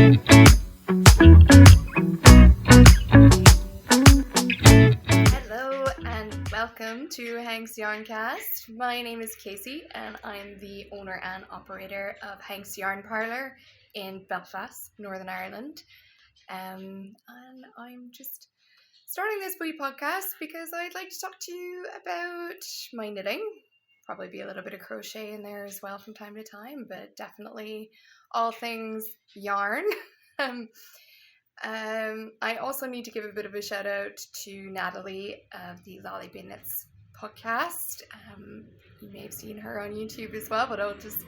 Hello and welcome to Hank's Yarncast. My name is Casey and I'm the owner and operator of Hank's Yarn Parlour in Belfast, Northern Ireland. And I'm just starting this wee podcast because I'd like to talk to you about my knitting. Probably be a little bit of crochet in there as well from time to time, but definitely all things yarn. I also need to give a bit of a shout out to Natalie of the Lolly Bean Knits podcast. You may have seen her on YouTube as well, but I'll just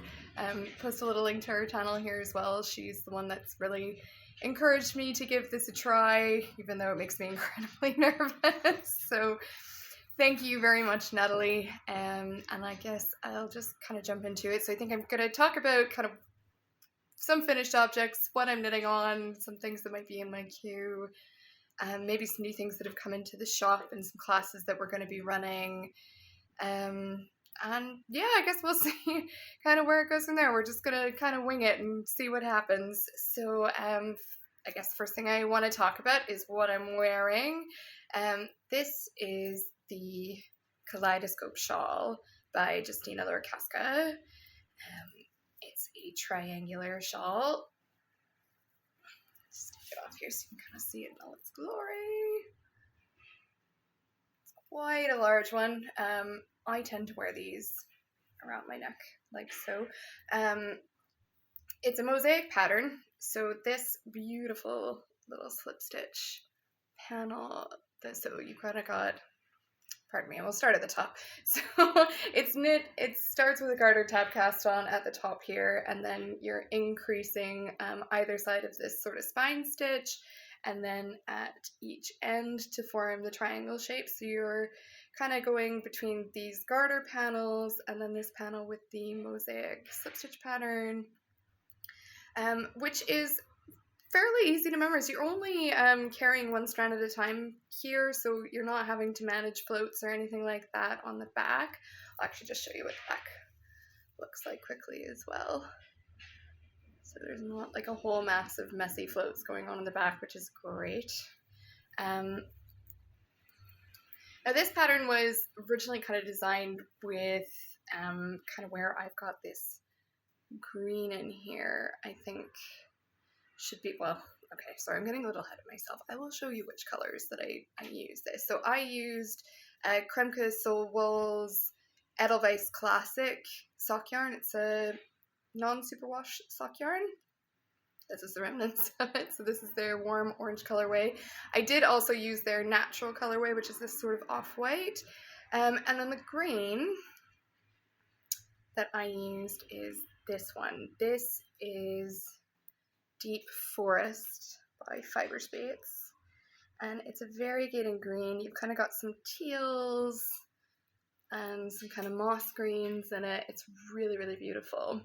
post a little link to her channel here as well. She's the one that's really encouraged me to give this a try, even though it makes me incredibly nervous. So thank you very much, Natalie. And I guess I'll just kind of jump into it. So I think I'm going to talk about kind of some finished objects, what I'm knitting on, some things that might be in my queue, maybe some new things that have come into the shop and some classes that we're going to be running. And yeah, I guess we'll see kind of where it goes from there. We're just going to kind of wing it and see what happens. So I guess the first thing I want to talk about is what I'm wearing. This is the Kaleidoscope Shawl by Justina Lorcaska. It's a triangular shawl. Just take it off here so you can kind of see it in all its glory. It's quite a large one. I tend to wear these around my neck like so. It's a mosaic pattern. So this beautiful little slip stitch panel, so you kind of got, pardon me, we'll start at the top. So it's knit, it starts with a garter tab cast on at the top here, and then you're increasing either side of this sort of spine stitch, and then at each end to form the triangle shape. So you're kind of going between these garter panels and then this panel with the mosaic slip stitch pattern, which is fairly easy to memorize. You're only carrying one strand at a time here, so you're not having to manage floats or anything like that on the back. I'll actually just show you what the back looks like quickly as well. So there's not like a whole mass of messy floats going on in the back, which is great. Now this pattern was originally kind of designed with kind of where I've got this green in here, I think should be, well, okay, sorry, I'm getting a little ahead of myself. I will show you which colors that I use this. So I used Kremke Soul Wool's Edelweiss Classic sock yarn. It's a non-superwash sock yarn. This is the remnants of it. So this is their warm orange colorway. I did also use their natural colorway, which is this sort of off-white. And then the green that I used is this one. This is Deep Forest by Fiber Spates, and it's a variegated green. You've kind of got some teals and some kind of moss greens in it. It's really, really beautiful.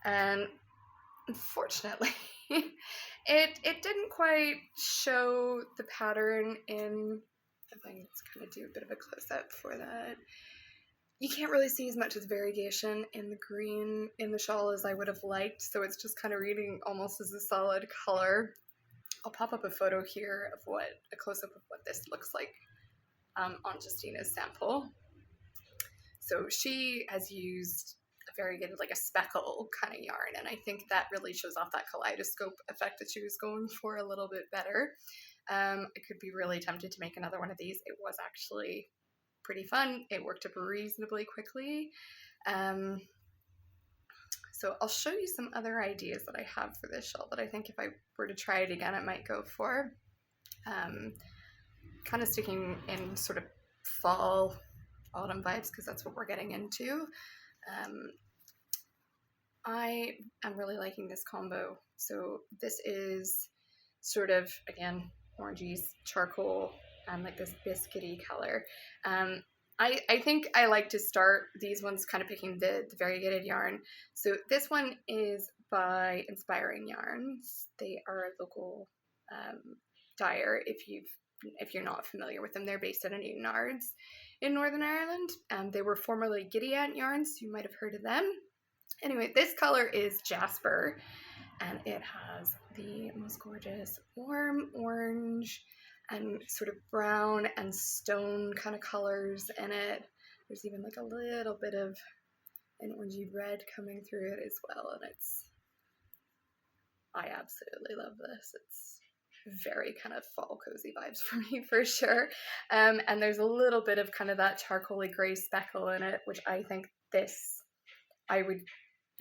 And unfortunately, it didn't quite show the pattern in, if I can just kind of do a bit of a close-up for that. You can't really see as much as variegation in the green in the shawl as I would have liked, so it's just kind of reading almost as a solid color. I'll pop up a photo here of a close-up of what this looks like on Justina's sample. So she has used a variegated, like a speckle kind of yarn, and I think that really shows off that kaleidoscope effect that she was going for a little bit better. I could be really tempted to make another one of these. It was actually pretty fun. It worked up reasonably quickly. So I'll show you some other ideas that I have for this shawl that I think if I were to try it again, it might go for. Kind of sticking in sort of fall, autumn vibes, because that's what we're getting into. I am really liking this combo. So this is sort of, again, orangey, charcoal, and like this biscuity color. I think I like to start these ones kind of picking the variegated yarn. So this one is by Inspiring Yarns. They are a local dyer. If you're not familiar with them, they're based out of Newtonards in Northern Ireland. They were formerly Giddy Ant Yarns. You might have heard of them. Anyway, this color is Jasper. and it has the most gorgeous warm orange and sort of brown and stone kind of colors in it. There's even like a little bit of an orangey red coming through it as well, and I absolutely love this. It's very kind of fall cozy vibes for me for sure. And there's a little bit of kind of that charcoaly grey speckle in it, which I think this I would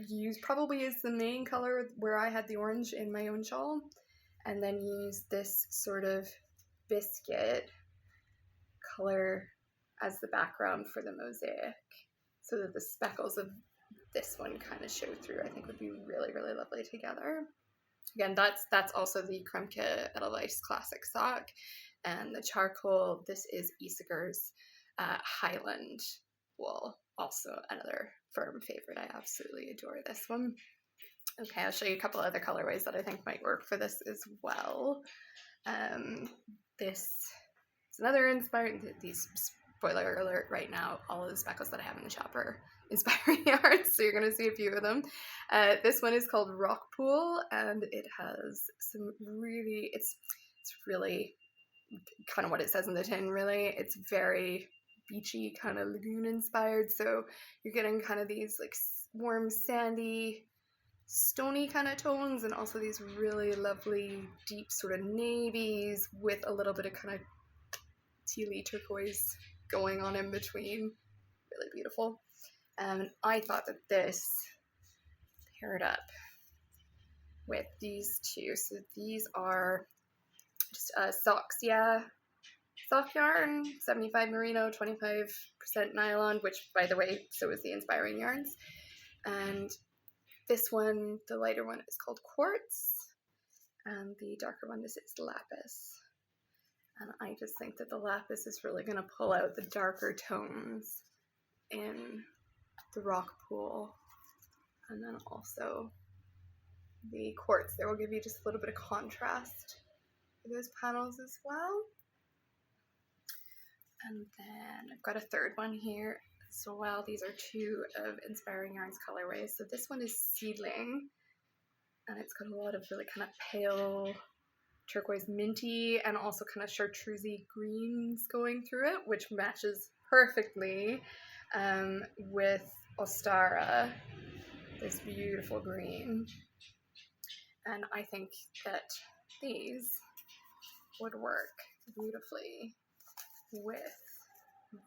use probably as the main color where I had the orange in my own shawl, and then use this sort of biscuit color as the background for the mosaic, so that the speckles of this one kind of show through. I think would be really, really lovely together. Again, that's also the Kremke Edelweiss Classic sock, and the charcoal, this is Isager's Highland wool, also another firm favorite. I absolutely adore this one. Okay, I'll show you a couple other colorways that I think might work for this as well. This is another inspired, these, spoiler alert right now, all of the speckles that I have in the shop are inspiring yarns, so you're going to see a few of them. This one is called Rock Pool, and it has some really, it's really kind of what it says in the tin, really. It's very beachy, kind of lagoon inspired, so you're getting kind of these like warm, sandy, stony kind of tones, and also these really lovely deep sort of navies with a little bit of kind of tealy turquoise going on in between. Really beautiful. And I thought that this paired up with these two. So these are just socks, sock yarn, 75 merino, 25% nylon, which by the way, so is the Inspiring Yarns. And this one, the lighter one, is called Quartz, and the darker one, this is Lapis. And I just think that the Lapis is really going to pull out the darker tones in the Rock Pool. And then also the Quartz there will give you just a little bit of contrast for those panels as well. And then I've got a third one here as well. These are two of Inspiring Yarns colorways. So this one is Seedling, and it's got a lot of really kind of pale turquoise minty and also kind of chartreusey greens going through it, which matches perfectly with Ostara, this beautiful green. And I think that these would work beautifully with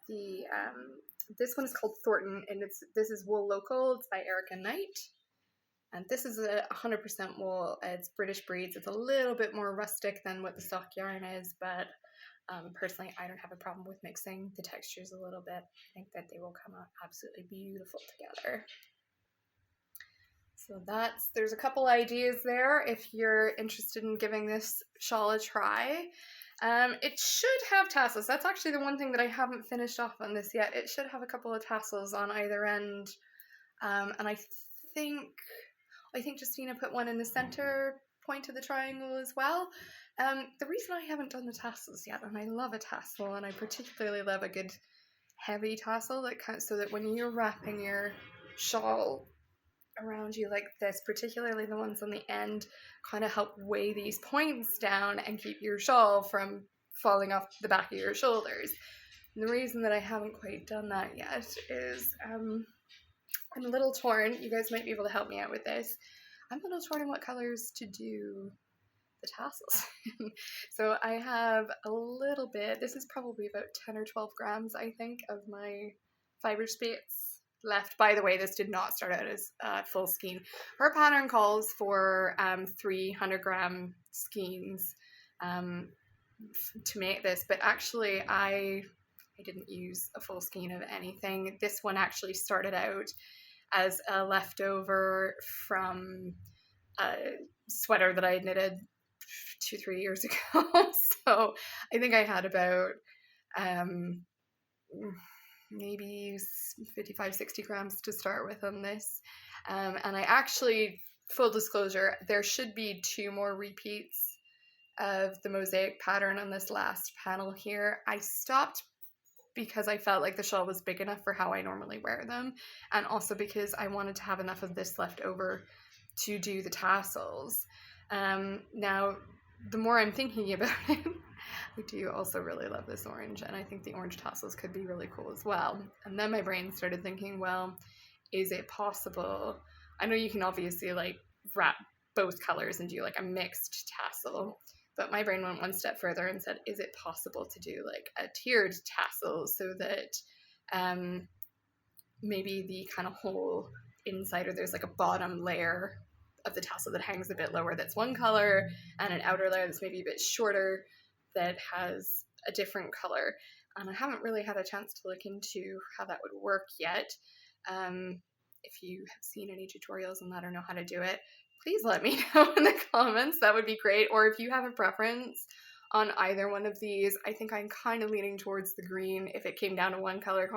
the this one is called Thornton, and this is wool local. It's by Erica Knight, and this is a 100% wool. It's British breeds. It's a little bit more rustic than what the sock yarn is, but personally I don't have a problem with mixing the textures a little bit. I think that they will come out absolutely beautiful together. So there's a couple ideas there if you're interested in giving this shawl a try. It should have tassels. That's actually the one thing that I haven't finished off on this yet. It should have a couple of tassels on either end. And I think Justina put one in the center point of the triangle as well. The reason I haven't done the tassels yet, and I love a tassel, and I particularly love a good heavy tassel that so that when you're wrapping your shawl around you like this, particularly the ones on the end, kind of help weigh these points down and keep your shawl from falling off the back of your shoulders. And the reason that I haven't quite done that yet is I'm a little torn. You guys might be able to help me out with this. I'm a little torn on what colors to do the tassels. So I have a little bit, this is probably about 10 or 12 grams, I think, of my fiber spates left. By the way, this did not start out as full skein. Her pattern calls for 300 gram skeins to make this, but actually I didn't use a full skein of anything. This one actually started out as a leftover from a sweater that I had knitted 2-3 years ago. So I think I had about maybe 55-60 grams to start with on this, and I actually, full disclosure, there should be 2 more repeats of the mosaic pattern on this last panel here. I stopped because I felt like the shawl was big enough for how I normally wear them, and also because I wanted to have enough of this left over to do the tassels. Now, the more I'm thinking about it, I do also really love this orange, and I think the orange tassels could be really cool as well. And then my brain started thinking, well, is it possible? I know you can obviously like wrap both colors and do like a mixed tassel, but my brain went one step further and said, is it possible to do like a tiered tassel so that maybe the kind of whole inside, or there's like a bottom layer of the tassel that hangs a bit lower that's one color, and an outer layer that's maybe a bit shorter that has a different color. And I haven't really had a chance to look into how that would work yet. If you have seen any tutorials on that or know how to do it, please let me know in the comments. That would be great. Or if you have a preference on either one of these, I think I'm kind of leaning towards the green if it came down to one color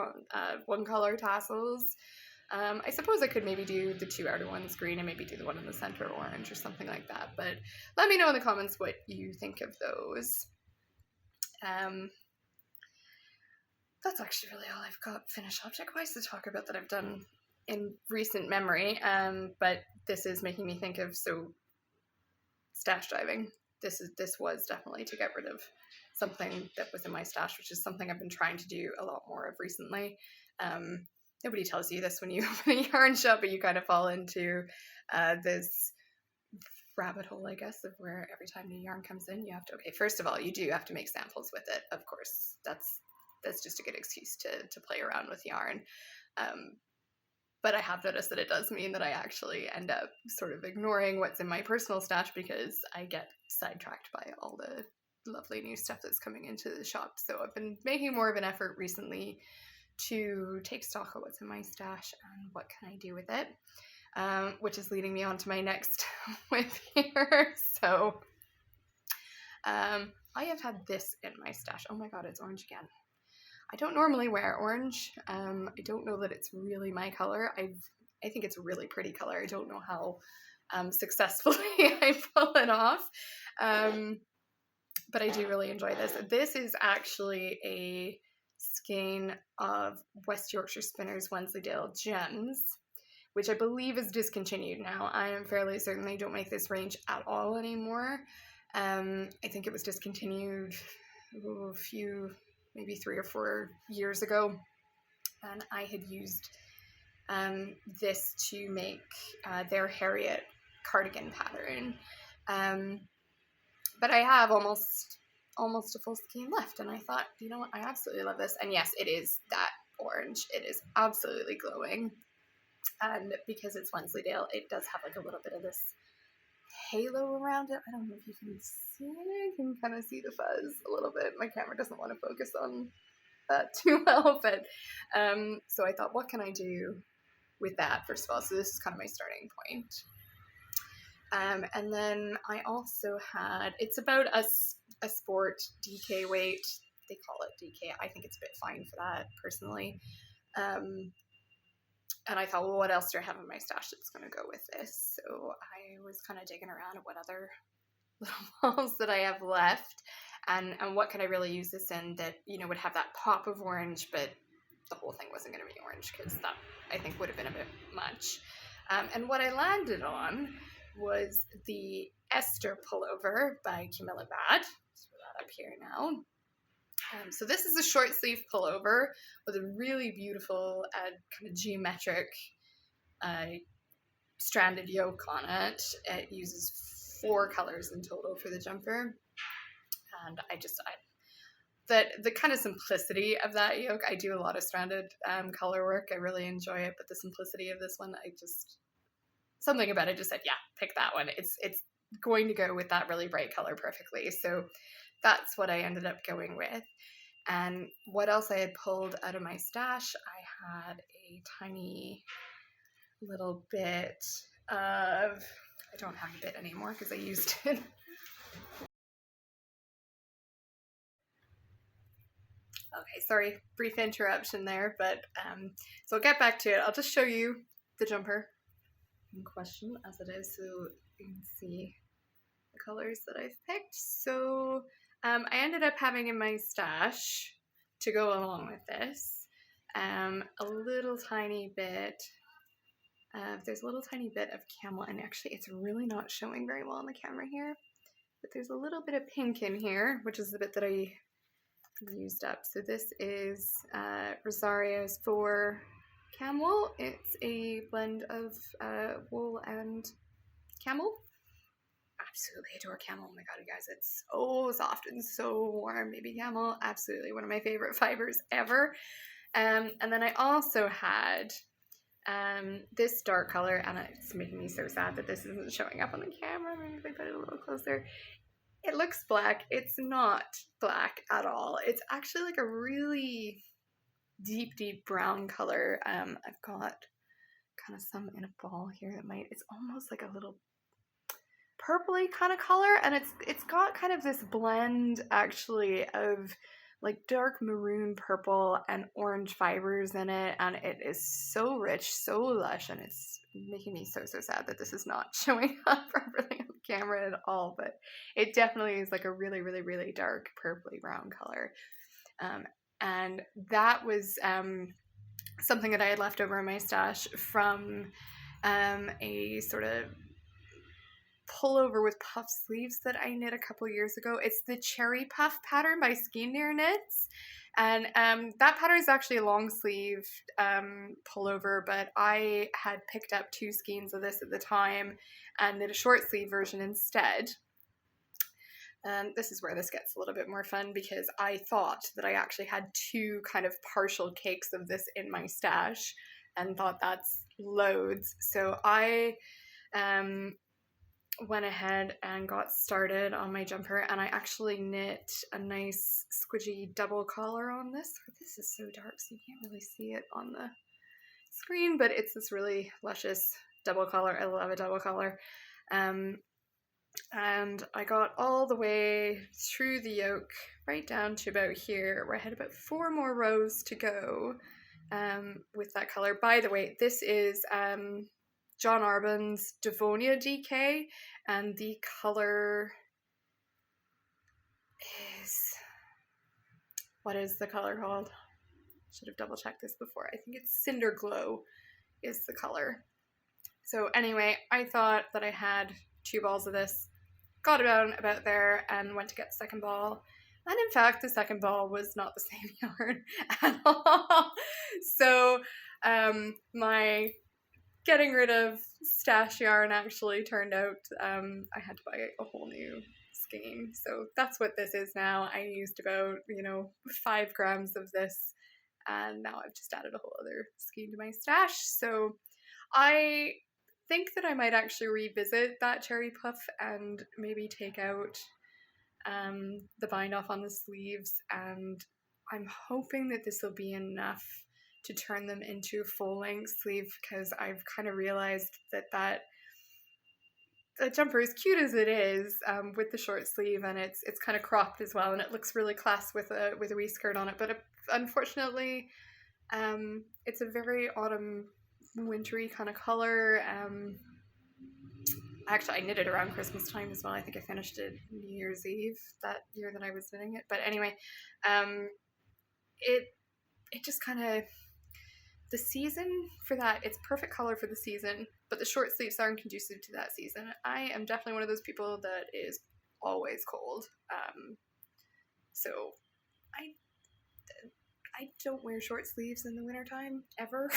tassels. I suppose I could maybe do the two outer ones green and maybe do the one in the center orange or something like that. But let me know in the comments what you think of those. That's actually really all I've got finished object-wise to talk about that I've done in recent memory. But this is making me think of, so stash diving. This was definitely to get rid of something that was in my stash, which is something I've been trying to do a lot more of recently. Nobody tells you this when you open a yarn shop, but you kind of fall into this rabbit hole, I guess, of where every time new yarn comes in, you have to, okay, first of all, you do have to make samples with it, of course. That's just a good excuse to play around with yarn. But I have noticed that it does mean that I actually end up sort of ignoring what's in my personal stash because I get sidetracked by all the lovely new stuff that's coming into the shop. So I've been making more of an effort recently to take stock of what's in my stash and what can I do with it, which is leading me on to my next whip here. So I have had this in my stash. Oh my god, it's orange again. I don't normally wear orange. I don't know that it's really my color. I think it's a really pretty color. I don't know how successfully I pull it off. But I do really enjoy this. This is actually a skein of West Yorkshire Spinners Wensleydale Gems, which I believe is discontinued now. I am fairly certain they don't make this range at all anymore. I think it was discontinued a few, maybe 3 or 4 years ago, and I had used this to make their Harriet cardigan pattern. But I have almost a full skein left, and I thought, you know what, I absolutely love this. And yes, it is that orange. It is absolutely glowing, and because it's Wensleydale, it does have like a little bit of this halo around it. I don't know if you can see it. You can kind of see the fuzz a little bit. My camera doesn't want to focus on that too well, but so I thought, what can I do with that first of all? So this is kind of my starting point. And then I also had, it's about a sport DK weight. They call it DK. I think it's a bit fine for that personally. And I thought, well, what else do I have in my stash that's going to go with this? So I was kind of digging around at what other little balls that I have left, and what can I really use this in that, you know, would have that pop of orange, but the whole thing wasn't going to be orange, because that, I think, would have been a bit much. And what I landed on was the Esther pullover by Camilla Bad. Let's put that up here now. So this is a short sleeve pullover with a really beautiful kind of geometric stranded yoke on it. It uses 4 colors in total for the jumper, and the kind of simplicity of that yoke. I do a lot of stranded color work. I really enjoy it, but the simplicity of this one, something about it just said, yeah, pick that one. It's going to go with that really bright color perfectly. So that's what I ended up going with. And what else I had pulled out of my stash, I had a tiny little bit of, I don't have a bit anymore because I used it. Okay, sorry, brief interruption there, but so I'll get back to it. I'll just show you the jumper in question as it is, so you can see the colors that I've picked. So I ended up having in my stash, to go along with this, a little tiny bit There's a little tiny bit of camel, and actually it's really not showing very well on the camera here, but there's a little bit of pink in here, which is the bit that I used up. So this is Rosario's for camel. It's a blend of wool and camel. Absolutely adore camel. Oh my god, you guys, it's so soft and so warm. Baby camel, absolutely one of my favorite fibers ever. And then I also had this dark color, and it's making me so sad that this isn't showing up on the camera. Maybe if I put it a little closer. It looks black. It's not black at all. It's actually like a really deep, deep brown color. I've got kind of some in a ball here that it's almost like a little purpley kind of color, and it's got kind of this blend actually of like dark maroon, purple, and orange fibers in it, and it is so rich, so lush, and it's making me so sad that this is not showing up properly on the camera at all, but it definitely is like a really, really, really dark purpley brown color. And that was something that I had left over in my stash from a sort of pullover with puff sleeves that I knit a couple years ago. It's the Cherry Puff pattern by Skein Knits, and that pattern is actually a long sleeve pullover, but I had picked up 2 skeins of this at the time and knit a short sleeve version instead. This is where this gets a little bit more fun, because I thought that I actually had 2 kind of partial cakes of this in my stash and thought that's loads. So I went ahead and got started on my jumper, and I actually knit a nice squidgy double collar on this. This is so dark so you can't really see it on the screen, but it's this really luscious double collar. I love a double collar. And I got all the way through the yoke right down to about here, where I had about 4 more rows to go with that color. By the way, this is John Arbon's Devonia DK, and the color is, what is the color called? Should have double checked this before. I think it's Cinder Glow is the color. So anyway, I thought that I had 2 balls of this, got it down about there, and went to get the second ball. And in fact, the second ball was not the same yarn at all. So my getting rid of stash yarn actually turned out I had to buy a whole new skein. So that's what this is now. I used about 5 grams of this, and now I've just added a whole other skein to my stash. So I think that I might actually revisit that Cherry Puff and maybe take out the bind off on the sleeves, and I'm hoping that this will be enough to turn them into a full-length sleeve, because I've kind of realized that jumper, as cute as it is, with the short sleeve, and it's kind of cropped as well, and it looks really class with a wee skirt on it, but unfortunately it's a very autumn wintry kind of color. Actually, I knit it around Christmas time as well. I think I finished it New Year's Eve that year that I was knitting it, but anyway, it just kind of, the season for that, it's perfect color for the season, but the short sleeves aren't conducive to that season. I am definitely one of those people that is always cold. So I don't wear short sleeves in the wintertime ever.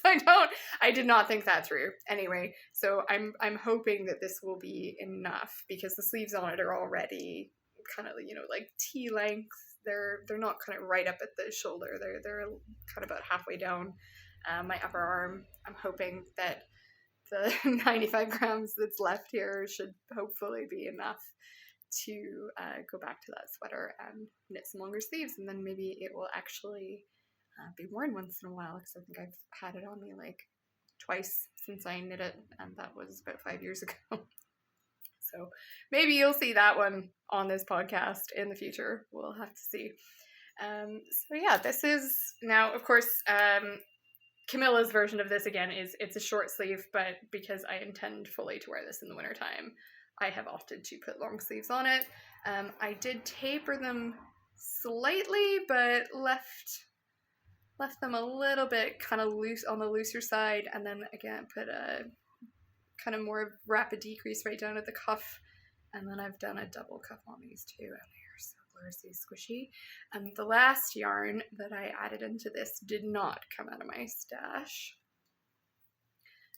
So I did not think that through. Anyway, so I'm hoping that this will be enough, because the sleeves on it are already kind of, like T length. They're not kind of right up at the shoulder. They're kind of about halfway down my upper arm. I'm hoping that the 95 grams that's left here should hopefully be enough to go back to that sweater and knit some longer sleeves, and then maybe it will actually be worn once in a while, because I think I've had it on me like twice since I knit it, and that was about 5 years ago. So maybe you'll see that one on this podcast in the future. We'll have to see. So yeah, this is now, of course, Camilla's version of this again it's a short sleeve, but because I intend fully to wear this in the wintertime, I have opted to put long sleeves on it. I did taper them slightly, but left left them a little bit kind of loose on the looser side, and then again put a kind of more rapid decrease right down at the cuff, and then I've done a double cuff on these too, and they are so gloriously squishy. And the last yarn that I added into this did not come out of my stash.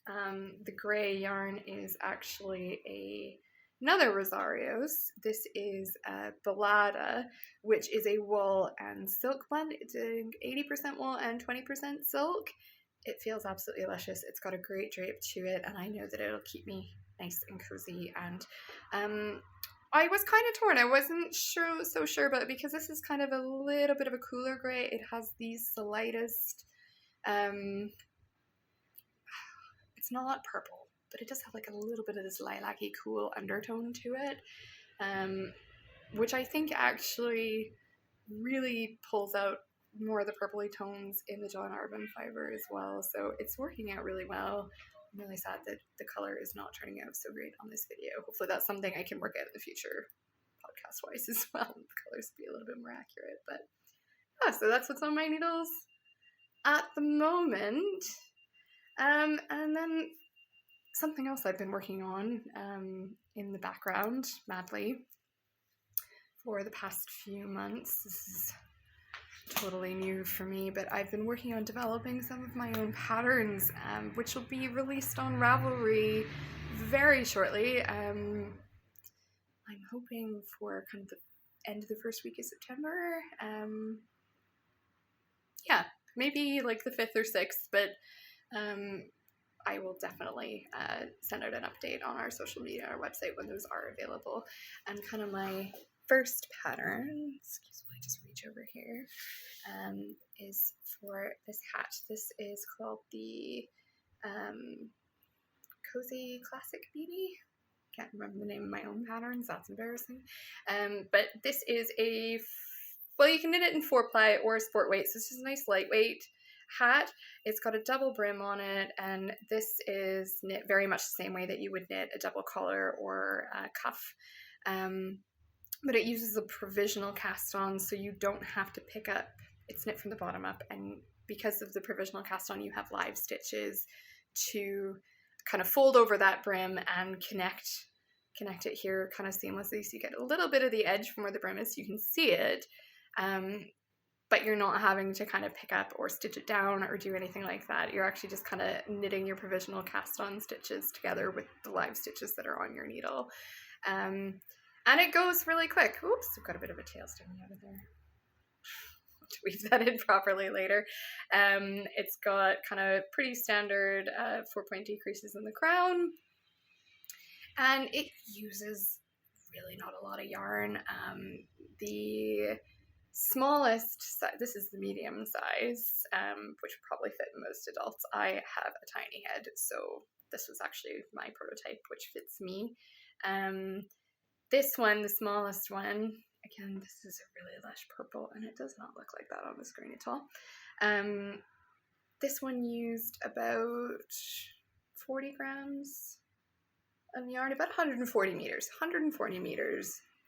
The gray yarn is actually another Rosario's. This is a Ballada, which is a wool and silk blend. It's 80% wool and 20% silk. It feels absolutely luscious. It's got a great drape to it, and I know that it'll keep me nice and cozy. And I was kind of torn. I wasn't so sure, but because this is kind of a little bit of a cooler gray, it has the slightest, it's not purple, but it does have like a little bit of this lilac-y cool undertone to it, which I think actually really pulls out more of the purpley tones in the John Arbon fiber as well. So it's working out really well. I'm really sad that the color is not turning out so great on this video. Hopefully that's something I can work out in the future podcast-wise as well. The colors be a little bit more accurate. But yeah, so that's what's on my needles at the moment. And then something else I've been working on in the background madly for the past few months. This is totally new for me, but I've been working on developing some of my own patterns, which will be released on Ravelry very shortly. I'm hoping for kind of the end of the first week of September. Yeah, maybe like the 5th or 6th, but I will definitely send out an update on our social media, our website, when those are available. And kind of my first pattern, excuse me, just reach over here, is for this hat. This is called the Cozy Classic Beanie. Can't remember the name of my own patterns, that's embarrassing. But this is well, you can knit it in 4-ply or sport weight, so this is a nice lightweight hat. It's got a double brim on it, and this is knit very much the same way that you would knit a double collar or a cuff. But it uses a provisional cast on, so you don't have to pick up, it's knit from the bottom up, and because of the provisional cast on, you have live stitches to kind of fold over that brim and connect it here kind of seamlessly, so you get a little bit of the edge from where the brim is so you can see it, but you're not having to kind of pick up or stitch it down or do anything like that. You're actually just kind of knitting your provisional cast on stitches together with the live stitches that are on your needle. And it goes really quick. Oops, I've got a bit of a tail sticking out of there. I'll weave that in properly later. It's got kind of pretty standard 4-point decreases in the crown. And it uses really not a lot of yarn. The smallest size, this is the medium size, which would probably fit most adults. I have a tiny head, so this was actually my prototype, which fits me. This one, the smallest one, again, this is a really lush purple, and it does not look like that on the screen at all. This one used about 40 grams of yarn, about 140 meters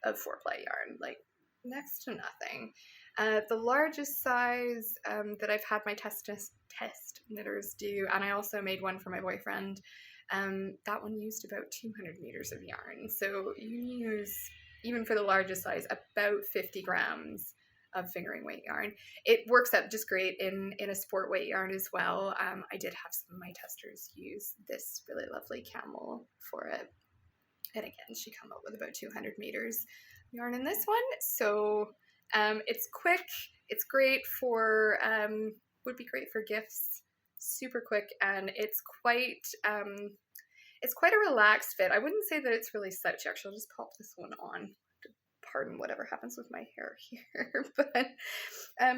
of 4-ply yarn, like next to nothing. The largest size that I've had my test knitters do, and I also made one for my boyfriend, that one used about 200 meters of yarn. So you use, even for the largest size, about 50 grams of fingering weight yarn. It works out just great in a sport weight yarn as well. I did have some of my testers use this really lovely camel for it. And again, she came up with about 200 meters yarn in this one. So it's quick, it's great for, would be great for gifts, super quick, and it's quite a relaxed fit. I wouldn't say that it's really slouchy. Actually, I'll just pop this one on. Pardon whatever happens with my hair here, but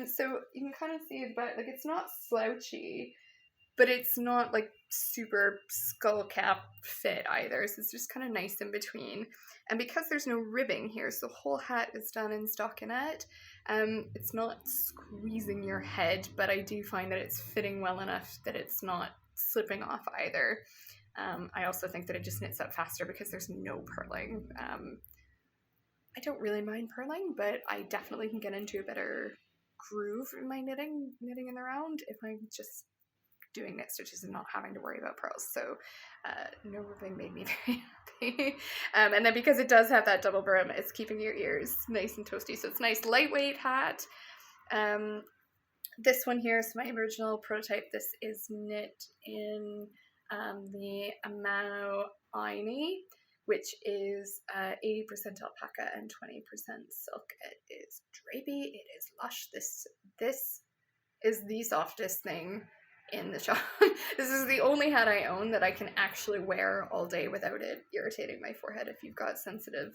so you can kind of see it, but like it's not slouchy, but it's not like super skull cap fit either. So it's just kind of nice in between. And because there's no ribbing here, so the whole hat is done in stockinette. It's not squeezing your head, but I do find that it's fitting well enough that it's not slipping off either. I also think that it just knits up faster because there's no purling. I don't really mind purling, but I definitely can get into a better groove in my knitting in the round if I'm just doing knit stitches and not having to worry about purls. So no ribbing made me very happy. And then because it does have that double brim, it's keeping your ears nice and toasty. So it's a nice lightweight hat. This one here is my original prototype. This is knit in the Amano Aini, which is 80% alpaca and 20% silk. It is drapey. It is lush. This is the softest thing in the shop. This is the only hat I own that I can actually wear all day without it irritating my forehead. If you've got sensitive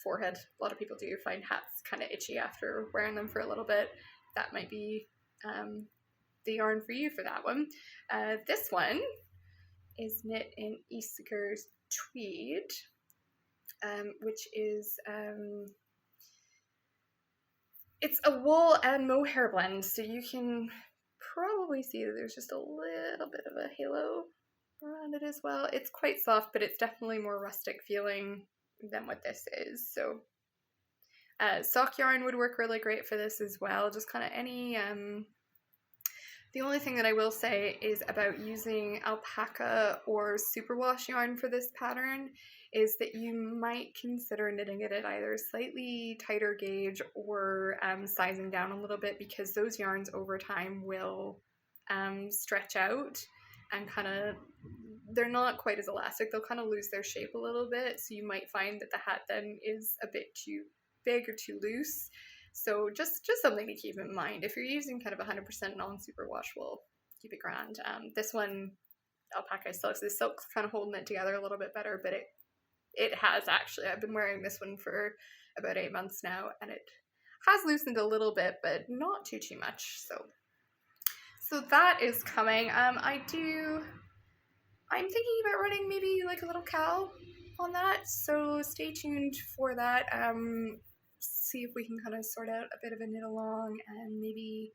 forehead, a lot of people do find hats kind of itchy after wearing them for a little bit. That might be the yarn for you for that one. This one is knit in Issachar's Tweed, which is it's a wool and mohair blend, so you can probably see that there's just a little bit of a halo around it as well. It's quite soft, but it's definitely more rustic feeling than what this is. So sock yarn would work really great for this as well. Just kind of any the only thing that I will say is about using alpaca or superwash yarn for this pattern is that you might consider knitting it at either slightly tighter gauge or sizing down a little bit, because those yarns over time will stretch out and kind of, they're not quite as elastic. They'll kind of lose their shape a little bit. So you might find that the hat then is a bit too big or too loose. So just something to keep in mind. If you're using kind of 100% non-superwash wool, keep it grand. This one, alpaca silk, the silk's kind of holding it together a little bit better, but it has actually. I've been wearing this one for about 8 months now, and it has loosened a little bit, but not too much. So that is coming. I'm thinking about running maybe like a little cowl on that, so stay tuned for that. See if we can kind of sort out a bit of a knit along and maybe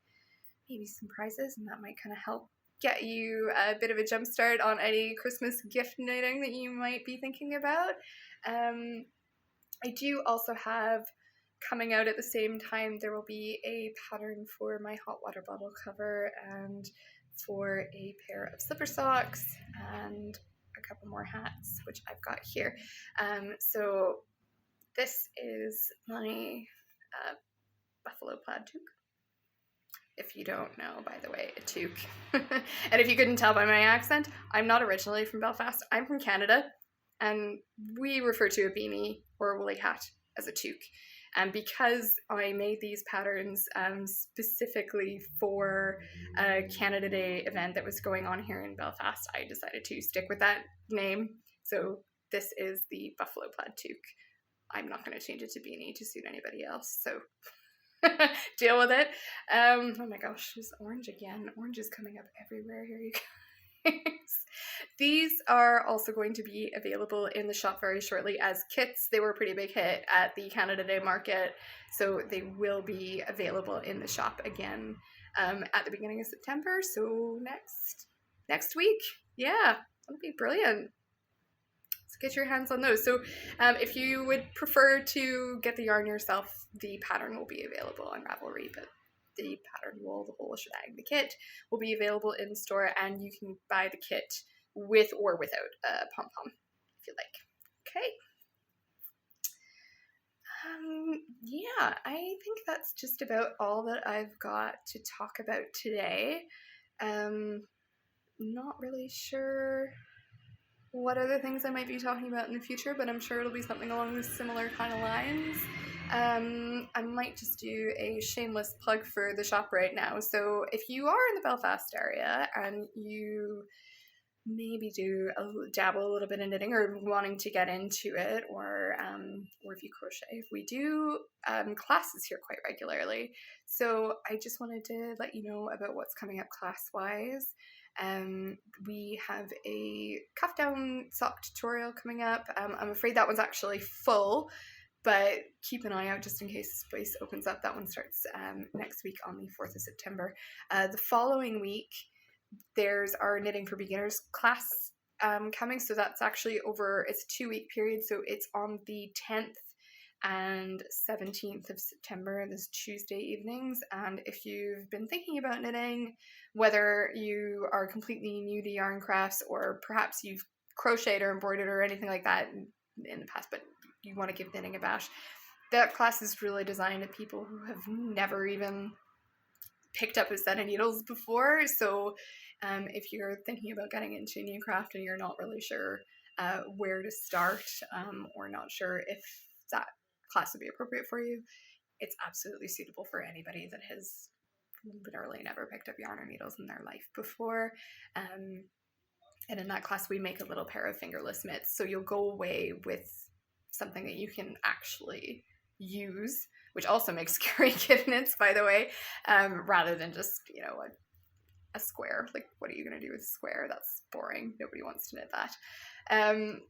some prizes, and that might kind of help get you a bit of a jump start on any Christmas gift knitting that you might be thinking about. I do also have coming out at the same time, there will be a pattern for my hot water bottle cover and for a pair of slipper socks and a couple more hats, which I've got here. So this is my buffalo plaid toque. If you don't know, by the way, a toque. And if you couldn't tell by my accent, I'm not originally from Belfast. I'm from Canada, and we refer to a beanie or a woolly hat as a toque. And because I made these patterns specifically for a Canada Day event that was going on here in Belfast, I decided to stick with that name. So this is the buffalo plaid toque. I'm not going to change it to beanie to suit anybody else, so deal with it. Oh my gosh, there's orange again. Orange is coming up everywhere here, you guys. These are also going to be available in the shop very shortly as kits. They were a pretty big hit at the Canada Day market, so they will be available in the shop again at the beginning of September, so next week. Yeah, that'll be brilliant. So get your hands on those. So if you would prefer to get the yarn yourself, the pattern will be available on Ravelry, but the pattern wool, the whole shebang, the kit will be available in store, and you can buy the kit with or without a pom-pom if you like. Okay. Yeah, I think that's just about all that I've got to talk about today. Not really sure what other things I might be talking about in the future, but I'm sure it'll be something along the similar kind of lines. I might just do a shameless plug for the shop right now. So if you are in the Belfast area and you maybe dabble a little bit in knitting or wanting to get into it, or if you crochet, we do classes here quite regularly. So I just wanted to let you know about what's coming up class-wise. We have a cuff down sock tutorial coming up. I'm afraid that one's actually full, but keep an eye out just in case space opens up. That one starts next week on the 4th of September. The following week, there's our Knitting for Beginners class coming. So that's actually it's a 2-week period. So it's on the 10th and 17th of September, this Tuesday evenings. And if you've been thinking about knitting, whether you are completely new to yarn crafts or perhaps you've crocheted or embroidered or anything like that in the past, but you want to give knitting a bash, that class is really designed at people who have never even picked up a set of needles before. So if you're thinking about getting into a new craft and you're not really sure where to start, or not sure if that class would be appropriate for you, it's absolutely suitable for anybody that has literally never picked up yarn or needles in their life before. And in that class, we make a little pair of fingerless mitts. So you'll go away with something that you can actually use, which also makes scary kid knits, by the way, rather than just, a square. Like, what are you going to do with a square? That's boring. Nobody wants to knit that. And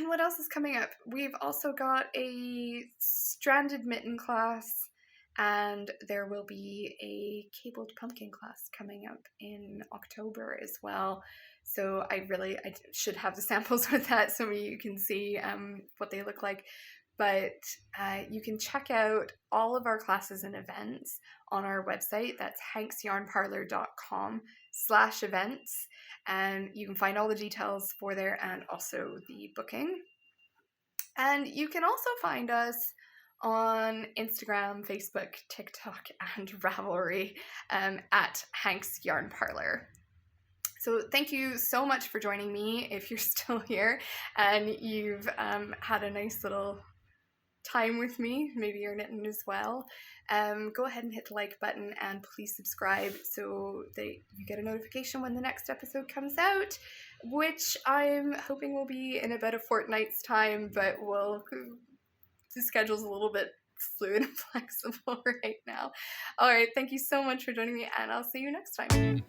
what else is coming up? We've also got a stranded mitten class, and there will be a cabled pumpkin class coming up in October as well. So I should have the samples with that so you can see what they look like. But you can check out all of our classes and events on our website. That's hanksyarnparlor.com/events. And you can find all the details for there and also the booking. And you can also find us on Instagram, Facebook, TikTok, and Ravelry at Hank's Yarn Parlor. So thank you so much for joining me if you're still here and you've had a nice little time with me. Maybe you're knitting as well. Go ahead and hit the like button and please subscribe so that you get a notification when the next episode comes out, which I'm hoping will be in about a fortnight's time, but the schedule's a little bit fluid and flexible right now. All right, thank you so much for joining me, and I'll see you next time.